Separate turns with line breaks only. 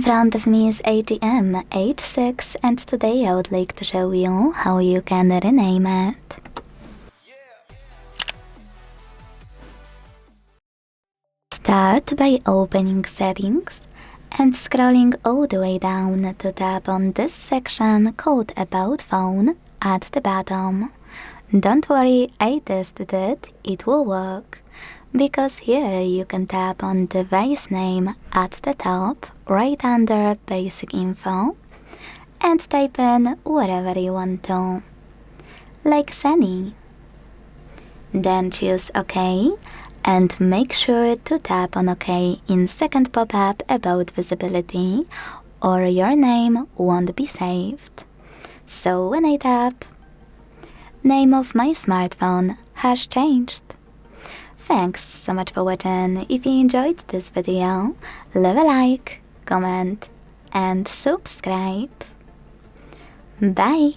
In front of me is AGM H6 and today I would like to show you how you can rename it. Start by opening settings and scrolling all the way down to tap on this section called About Phone at the bottom. Don't worry, I tested it, it will work. Because here you can tap on device name at the top, right under basic info, and type in whatever you want to, like Sunny. Then choose OK, and make sure to tap on OK in second pop-up about visibility, or your name won't be saved. So when I tap, name of my smartphone has changed. Thanks so much for watching. If you enjoyed this video, leave a like, comment and subscribe. Bye!